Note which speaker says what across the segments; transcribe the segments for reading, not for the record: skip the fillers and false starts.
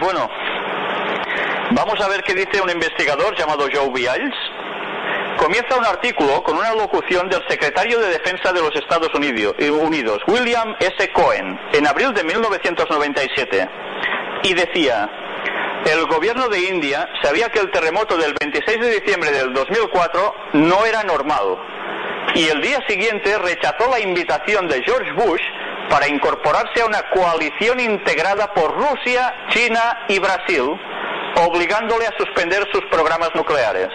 Speaker 1: bueno, vamos a ver qué dice un investigador llamado Joe Vials. Comienza un artículo con una locución del secretario de Defensa de los Estados Unidos, William S. Cohen, en abril de 1997, y decía: el gobierno de India sabía que el terremoto del 26 de diciembre del 2004 no era normal, y el día siguiente rechazó la invitación de George Bush para incorporarse a una coalición integrada por Rusia, China y Brasil, obligándole a suspender sus programas nucleares.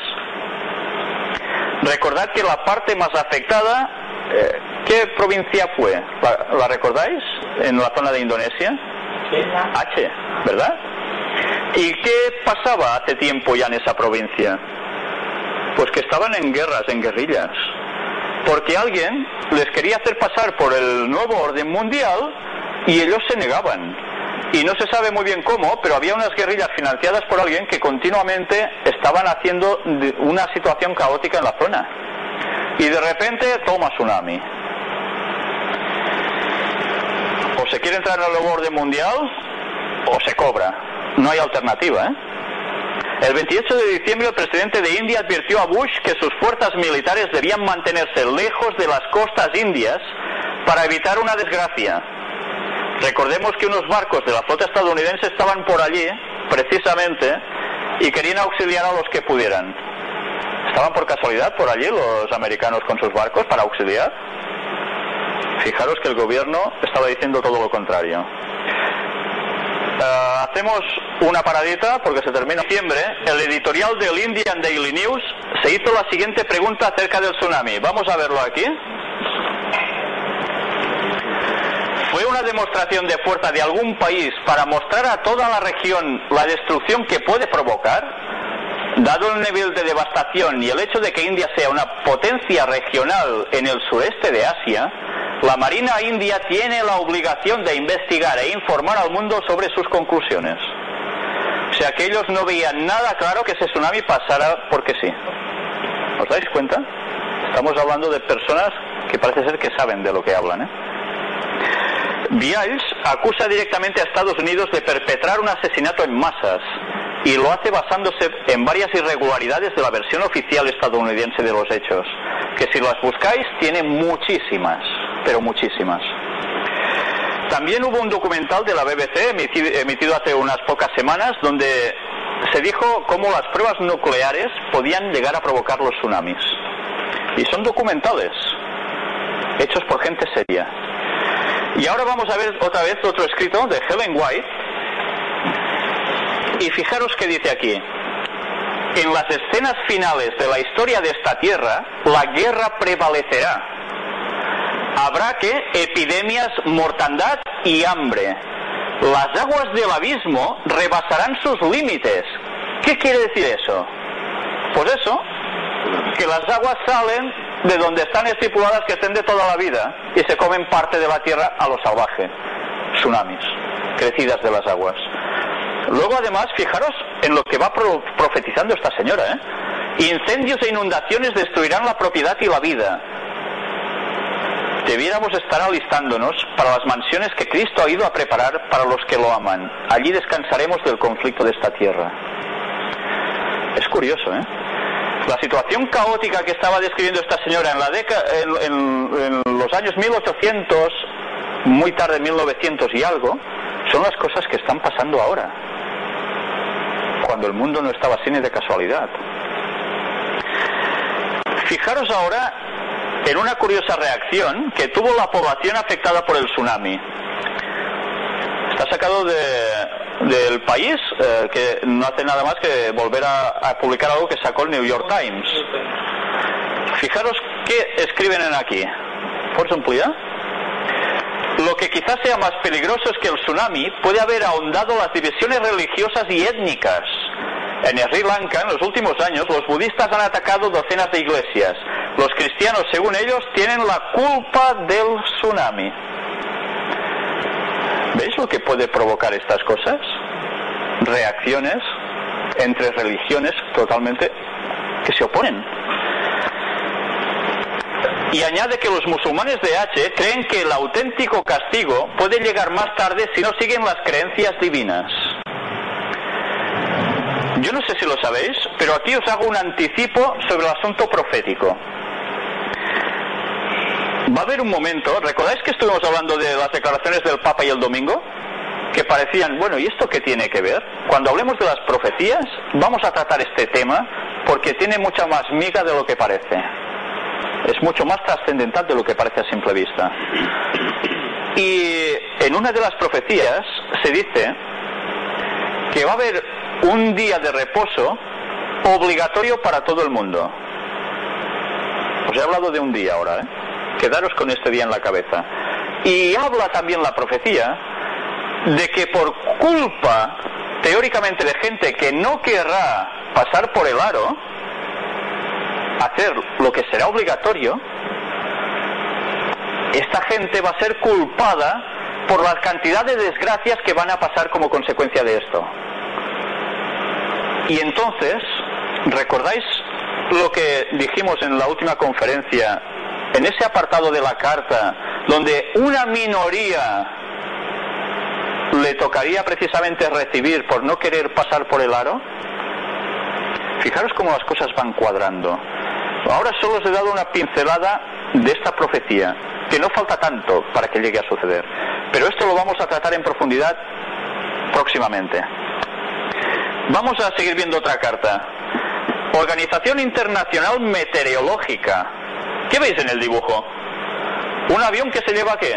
Speaker 1: Recordad que la parte más afectada, ¿qué provincia fue? ¿La recordáis? En la zona de Indonesia. Aceh, ¿verdad? ¿Y qué pasaba hace tiempo ya en esa provincia? Pues que estaban en guerras, en guerrillas, porque alguien les quería hacer pasar por el nuevo orden mundial y ellos se negaban. Y no se sabe muy bien cómo, pero había unas guerrillas financiadas por alguien que continuamente estaban haciendo una situación caótica en la zona. Y de repente, toma tsunami. O se quiere entrar en el nuevo orden mundial o se cobra. No hay alternativa, ¿eh? El 28 de diciembre el presidente de India advirtió a Bush que sus fuerzas militares debían mantenerse lejos de las costas indias para evitar una desgracia. Recordemos que unos barcos de la flota estadounidense estaban por allí, precisamente, y querían auxiliar a los que pudieran. ¿Estaban por casualidad por allí los americanos con sus barcos para auxiliar? Fijaros que el gobierno estaba diciendo todo lo contrario. Hacemos una paradita porque se termina diciembre. El editorial del Indian Daily News se hizo la siguiente pregunta acerca del tsunami. Vamos a verlo aquí. ¿Fue una demostración de fuerza de algún país para mostrar a toda la región la destrucción que puede provocar? Dado el nivel de devastación y el hecho de que India sea una potencia regional en el sureste de Asia, la Marina India tiene la obligación de investigar e informar al mundo sobre sus conclusiones. O sea que ellos no veían nada claro que ese tsunami pasara porque sí. ¿Os dais cuenta? Estamos hablando de personas que parece ser que saben de lo que hablan, ¿eh? Vials acusa directamente a Estados Unidos de perpetrar un asesinato en masas y lo hace basándose en varias irregularidades de la versión oficial estadounidense de los hechos, que si las buscáis tiene muchísimas, pero muchísimas. También hubo un documental de la BBC emitido hace unas pocas semanas donde se dijo cómo las pruebas nucleares podían llegar a provocar los tsunamis. Y son documentales, hechos por gente seria. Y ahora vamos a ver otra vez otro escrito de Helen White. Y fijaros que dice aquí: en las escenas finales de la historia de esta tierra, la guerra prevalecerá. Habrá epidemias, mortandad y hambre. Las aguas del abismo rebasarán sus límites. ¿Qué quiere decir eso? Pues eso, que las aguas salen de donde están estipuladas que estén de toda la vida y se comen parte de la tierra a lo salvaje. Tsunamis, crecidas de las aguas. Luego, además, fijaros en lo que va profetizando esta señora, ¿eh? Incendios e inundaciones destruirán la propiedad y la vida. Debiéramos estar alistándonos para las mansiones que Cristo ha ido a preparar para los que lo aman. Allí descansaremos del conflicto de esta tierra. Es curioso, ¿eh? La situación caótica que estaba describiendo esta señora en los años 1800, muy tarde 1900 y algo, son las cosas que están pasando ahora, cuando el mundo no estaba así ni de casualidad. Fijaros ahora en una curiosa reacción que tuvo la población afectada por el tsunami. Está sacado del País, que no hace nada más que volver a publicar algo que sacó el New York Times. Fijaros qué escriben en aquí. ¿Puedes ampliar? Lo que quizás sea más peligroso es que el tsunami puede haber ahondado las divisiones religiosas y étnicas. En Sri Lanka, en los últimos años, los budistas han atacado docenas de iglesias. Los cristianos, según ellos, tienen la culpa del tsunami. ¿Veis lo que puede provocar estas cosas? Reacciones entre religiones totalmente que se oponen. Y añade que los musulmanes de Aceh creen que el auténtico castigo puede llegar más tarde si no siguen las creencias divinas. Yo no sé si lo sabéis, pero aquí os hago un anticipo sobre el asunto profético. Va a haber un momento, ¿recordáis que estuvimos hablando de las declaraciones del Papa y el domingo? Que parecían, bueno, ¿y esto qué tiene que ver? Cuando hablemos de las profecías, vamos a tratar este tema porque tiene mucha más miga de lo que parece. Es mucho más trascendental de lo que parece a simple vista. Y en una de las profecías se dice que va a haber un día de reposo obligatorio para todo el mundo. Os he hablado de un día ahora, ¿eh? Quedaros con este día en la cabeza. Y habla también la profecía de que por culpa, teóricamente, de gente que no querrá pasar por el aro, hacer lo que será obligatorio, esta gente va a ser culpada por la cantidad de desgracias que van a pasar como consecuencia de esto. Y entonces, ¿recordáis lo que dijimos en la última conferencia, en ese apartado de la carta, donde una minoría le tocaría precisamente recibir por no querer pasar por el aro? Fijaros cómo las cosas van cuadrando. Ahora solo os he dado una pincelada de esta profecía, que no falta tanto para que llegue a suceder, pero esto lo vamos a tratar en profundidad próximamente. Vamos a seguir viendo otra carta. Organización Internacional Meteorológica. ¿Qué veis en el dibujo? ¿Un avión que se lleva qué?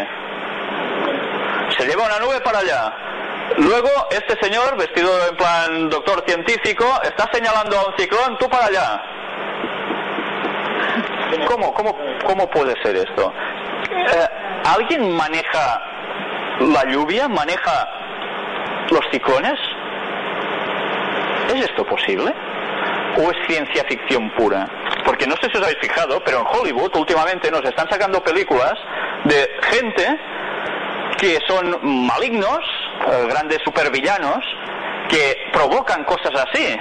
Speaker 1: Se lleva una nube para allá. Luego este señor, vestido en plan doctor científico, está señalando a un ciclón, tú para allá. ¿Cómo puede ser esto? ¿Alguien maneja la lluvia? ¿Maneja los ciclones? ¿Es esto posible? ¿O es ciencia ficción pura? Porque no sé si os habéis fijado, pero en Hollywood últimamente nos están sacando películas de gente que son malignos, grandes supervillanos, que provocan cosas así.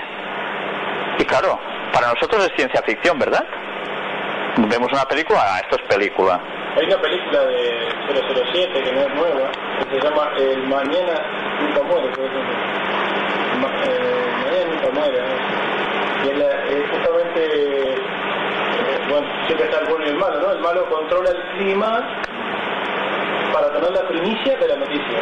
Speaker 1: Y claro, para nosotros es ciencia ficción, ¿verdad? Vemos una película, esto es película.
Speaker 2: Hay una película de 007 que no es nueva, que se llama El Mañana Nunca Muere, Mañana Nunca Muere, ¿no? Y es justamente, bueno, siempre está el bueno y el malo, ¿no? El malo controla el clima para tener la primicia de la noticia.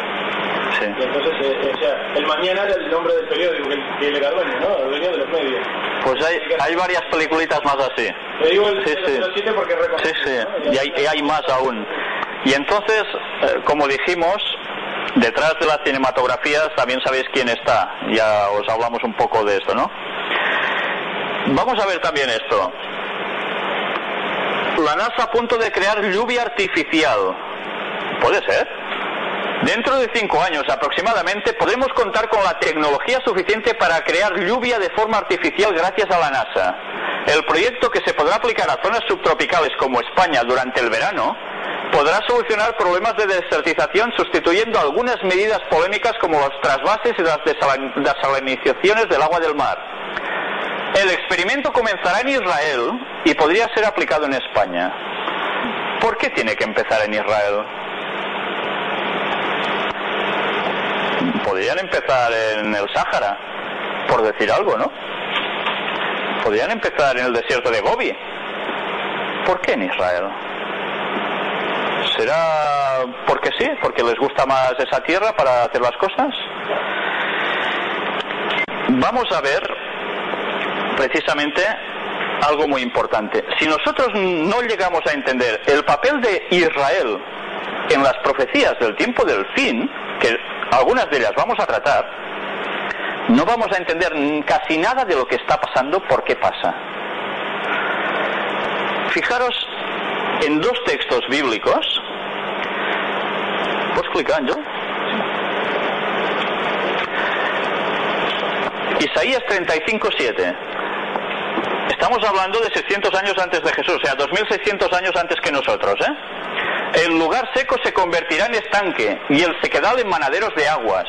Speaker 1: Sí.
Speaker 2: Y entonces, o sea, el Mañana era el nombre del periódico que él era dueño, ¿no? El dueño de los medios.
Speaker 1: Pues hay varias peliculitas más así.
Speaker 2: Te digo el 007 porque reconozco.
Speaker 1: Sí, sí, ¿no? Y hay más aún. Y entonces, como dijimos, detrás de las cinematografías también sabéis quién está. Ya os hablamos un poco de esto, ¿no? Vamos a ver también esto. La NASA a punto de crear lluvia artificial. ¿Puede ser? Dentro de 5 años aproximadamente podremos contar con la tecnología suficiente para crear lluvia de forma artificial gracias a la NASA. El proyecto, que se podrá aplicar a zonas subtropicales como España durante el verano, podrá solucionar problemas de desertización sustituyendo algunas medidas polémicas como los trasvases y las desalinizaciones del agua del mar. El experimento comenzará en Israel y podría ser aplicado en España. ¿Por qué tiene que empezar en Israel? Podrían empezar en el Sáhara, por decir algo, ¿no? Podrían empezar en el desierto de Gobi. ¿Por qué en Israel? ¿Será porque sí? ¿Porque les gusta más esa tierra para hacer las cosas? Vamos a ver precisamente algo muy importante. Si nosotros no llegamos a entender el papel de Israel en las profecías del tiempo del fin, que algunas de ellas vamos a tratar, no vamos a entender casi nada de lo que está pasando, por qué pasa. Fijaros en 2 textos bíblicos. ¿Puedes clicar, Ángel? Isaías 35:7. Estamos hablando de 600 años antes de Jesús, o sea, 2600 años antes que nosotros, ¿eh? El lugar seco se convertirá en estanque y el sequedal en manaderos de aguas.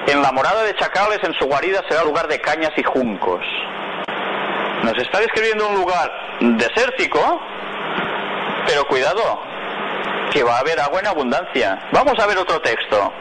Speaker 1: En la morada de chacales, en su guarida, será lugar de cañas y juncos. Nos está describiendo un lugar desértico, pero cuidado, que va a haber agua en abundancia. Vamos a ver otro texto.